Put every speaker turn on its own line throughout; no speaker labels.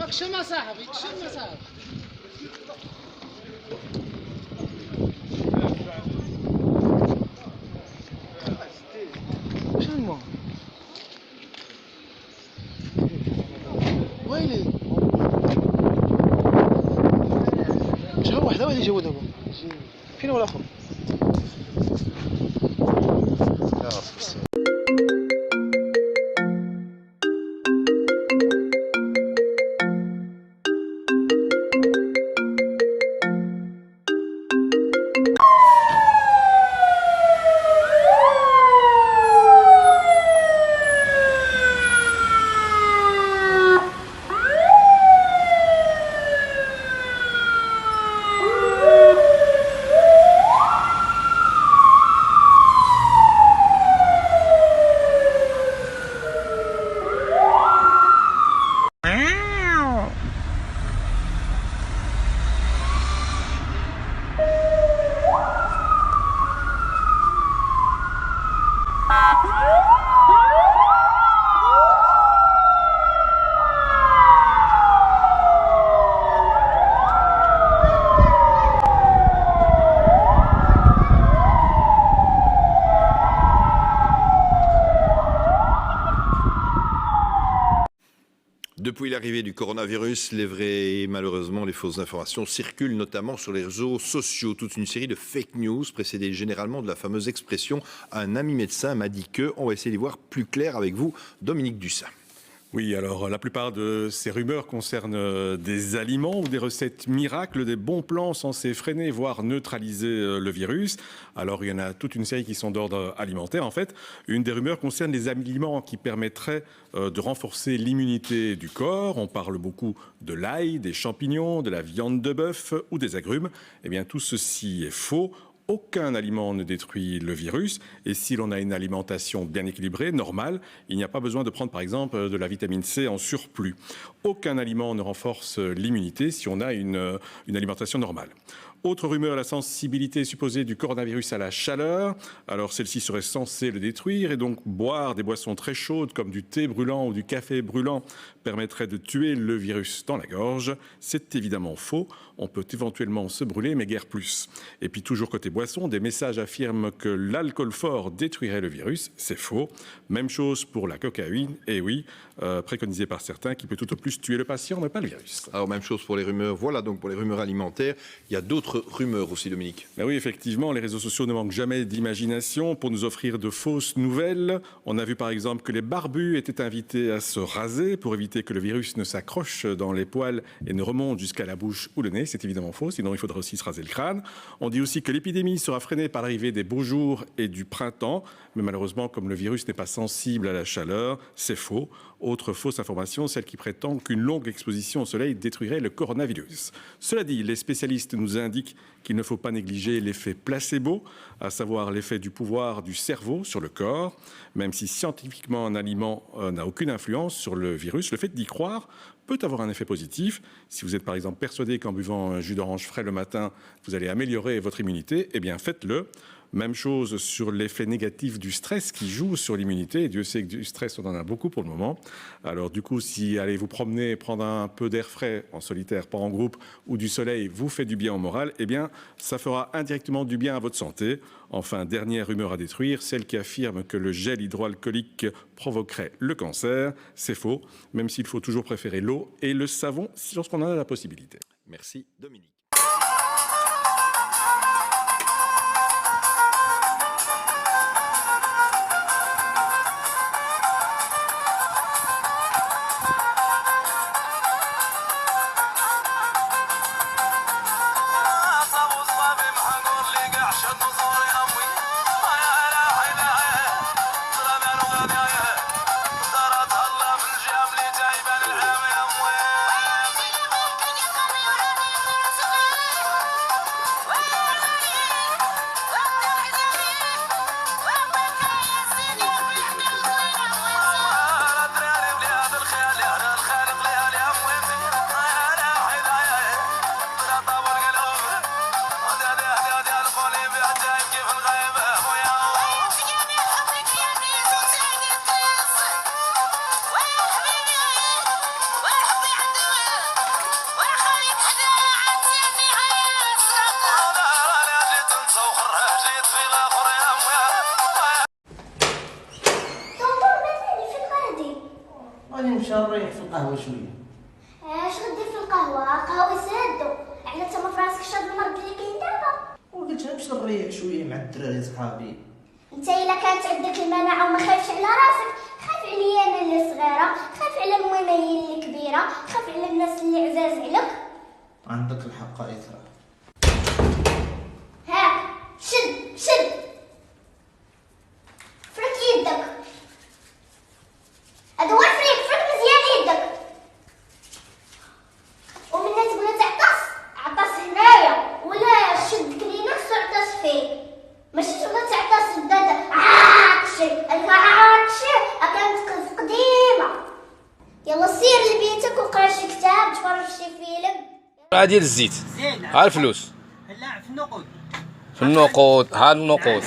شم يا صاحبي شم يا صاحبي. شنو ويلي جا واحد وين جاو دابا فين هو الاخر
Depuis l'arrivée du coronavirus, les vraies et malheureusement les fausses informations circulent notamment sur les réseaux sociaux. Toute une série de fake news précédées généralement de la fameuse expression « un ami médecin m'a dit que ». On va essayer d'y voir plus clair avec vous, Dominique Dussin.
Oui, alors la plupart de ces rumeurs concernent des aliments ou des recettes miracles, des bons plans censés freiner, voire neutraliser le virus. Alors il y en a toute une série qui sont d'ordre alimentaire. En fait, une des rumeurs concerne les aliments qui permettraient de renforcer l'immunité du corps. On parle beaucoup de l'ail, des champignons, de la viande de bœuf ou des agrumes. Eh bien, tout ceci est faux. Aucun aliment ne détruit le virus et si l'on a une alimentation bien équilibrée, normale, il n'y a pas besoin de prendre par exemple de la vitamine C en surplus. Aucun aliment ne renforce l'immunité si on a une alimentation normale. Autre rumeur, la sensibilité supposée du coronavirus à la chaleur. Alors celle-ci serait censée le détruire et donc boire des boissons très chaudes comme du thé brûlant ou du café brûlant permettrait de tuer le virus dans la gorge. C'est évidemment faux. On peut éventuellement se brûler, mais guère plus. Et puis toujours côté boisson, des messages affirment que l'alcool fort détruirait le virus. C'est faux. Même chose pour la cocaïne. Et oui, préconisée par certains, qui peut tout au plus tuer le patient, mais pas le virus.
Alors même chose pour les rumeurs. Voilà donc pour les rumeurs alimentaires. Il y a d'autres rumeurs aussi, Dominique.
Ben oui, effectivement, les réseaux sociaux ne manquent jamais d'imagination pour nous offrir de fausses nouvelles. On a vu par exemple que les barbus étaient invités à se raser pour éviter que le virus ne s'accroche dans les poils et ne remonte jusqu'à la bouche ou le nez. C'est évidemment faux, sinon il faudra aussi se raser le crâne. On dit aussi que l'épidémie sera freinée par l'arrivée des beaux jours et du printemps. Mais malheureusement, comme le virus n'est pas sensible à la chaleur, c'est faux. Autre fausse information, celle qui prétend qu'une longue exposition au soleil détruirait le coronavirus. Cela dit, les spécialistes nous indiquent qu'il ne faut pas négliger l'effet placebo, à savoir l'effet du pouvoir du cerveau sur le corps. Même si scientifiquement un aliment n'a aucune influence sur le virus, le fait d'y croire peut avoir un effet positif. Si vous êtes par exemple persuadé qu'en buvant un jus d'orange frais le matin, vous allez améliorer votre immunité, eh bien faites-le. Même chose sur l'effet négatif du stress qui joue sur l'immunité. Et Dieu sait que du stress, on en a beaucoup pour le moment. Alors du coup, si allez vous promener, prendre un peu d'air frais en solitaire, pas en groupe, ou du soleil vous fait du bien au moral, eh bien, ça fera indirectement du bien à votre santé. Enfin, dernière rumeur à détruire, celle qui affirme que le gel hydroalcoolique provoquerait le cancer. C'est faux, même s'il faut toujours préférer l'eau et le savon lorsqu'on en a la possibilité.
Merci, Dominique.
نمشي نريح في القهوه شويه.
اش غدير في القهوه؟ قهوه سادو على تما في راسك شاد المرض اللي كاين دابا.
وقلت نمشي نريح شويه مع الدراري صحابي.
انت الا كانت عندك المناعه وما خايفش على راسك، خاف عليا انا اللي صغيره، خاف على المميمين اللي كبيره، خاف على الناس اللي عزاز عليك.
عندك الحق إثرا.
هاك شد فرك يدك، هذا هو الفريك، فرك مزيان يدك. ومنها تبغي تعطس عطس هنايا، ولا شد كلينكس وعطس فيه، ماشي تبغي تعطس تبدا عاكشي عاكشي كانت قديمه. يلا سير لبيتك وقرا شي كتاب، تفرج شي فيلم.
راه ديال الزيت ها الفلوس،
لا في النقود،
في النقود، ها النقود.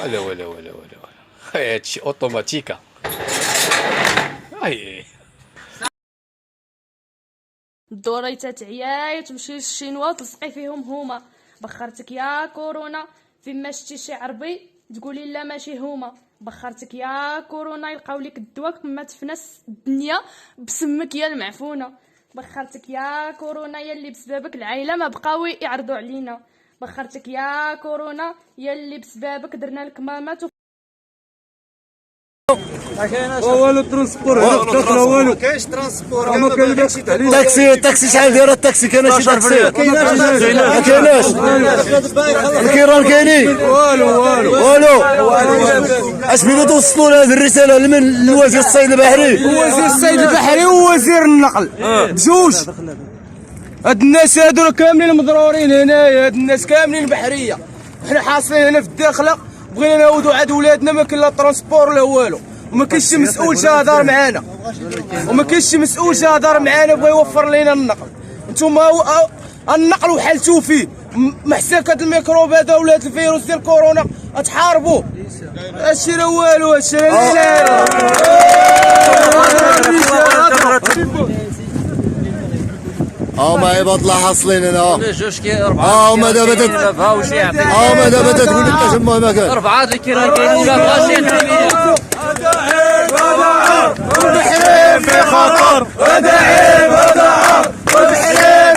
ولا هادشي اوتوماتيكا.
الدوريته تعيايا تمشي للشينوا تلصقي فيهم هما. بخرتك يا كورونا، فين ما شتي شي عربي تقولي لا ماشي هما. بخرتك يا كورونا، يلقاو لك الدواء ما تفنس الدنيا بسمك يا المعفونه. بخرتك يا كورونا، يلي بسببك العائله ما بقاو يعرضوا علينا. بخرتك يا كورونا، يلي بسببك درنا لك مامات.
والو ترونسبور هنا في الداخل والو. كاينش ترونسبور، ما كاينش
التاكسي شحال داير التاكسي؟ كاين شي تاكسي؟ ما كايناش الكيران كاينين والو. اش بغيتو توصلوا هذه الرساله لمن؟ لوزير الصيد البحري.
وزير الصيد البحري ووزير النقل بجوج. هاد الناس هادو كاملين مضرورين هنايا، هاد الناس كاملين بحريه. حنا حاصلين هنا في الداخله، بغينا نعاودوا عاد ولادنا، ما كاين لا ترونسبور لا والو، وما كاينش شي مسؤول جا معانا، بغى يوفر لنا النقل. نتوما النقل وحلتو فيه، محساك هاد الميكروب هذا ولا هاد الفيروس ديال كورونا تحاربوا. هادشي راه والو، هادشي راه
هما عباد الله حاصلين هنا. هما دابا تقول لك تجمع مكان.
4 الكيران كاينين ما بغاش ينتمي.
والبحرين في خطر، والبحرين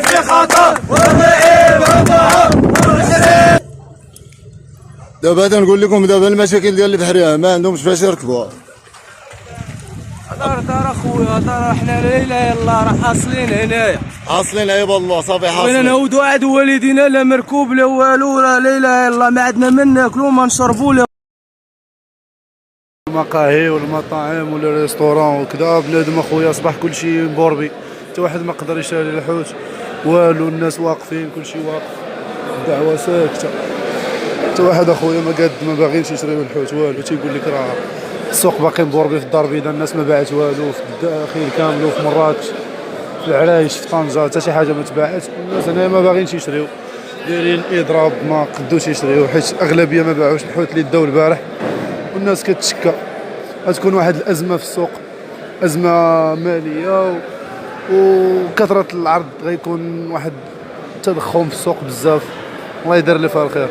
في خطر. دابا تنقول لكم دابا المشاكل ديال البحريه ما عندهمش فاش يركبوا.
دار اخويا، دار حنا لا اله الا الله راه حاصلين هنايا.
حاصلين عيب الله صافي حاصلين.
بغينا نعاودوا عاد والدينا، لا مركوب لا والو، لا اله الا الله، ما عندنا ما ناكلوا ما نشربوا لا
المقاهي والمطاعم ولا ريستوران وكذا. بنادم اخويا اصبح كلشي مبوربي، حتى واحد ما قدر يشري الحوت والو. الناس واقفين، كلشي واقف، الدعوه ساكته. حتى واحد اخويا ما باغينش يشريو الحوت والو، تيقول لك راه السوق باقي مبوربي في الدار البيضاء. الناس ما باعت والو، في الداخل كامل وفي مراكش في العرايش في طنجه حتى شي حاجه ما تباعت. الناس هنا ما باغينش يشريو، دايرين اضراب، ما قدوش يشريو حيت اغلبيه ما باعوش الحوت اللي داو البارح. والناس كتشكى غتكون واحد الازمه في السوق، ازمه ماليه وكثره العرض، غيكون واحد التضخم في السوق بزاف. الله يدير اللي فيها الخير.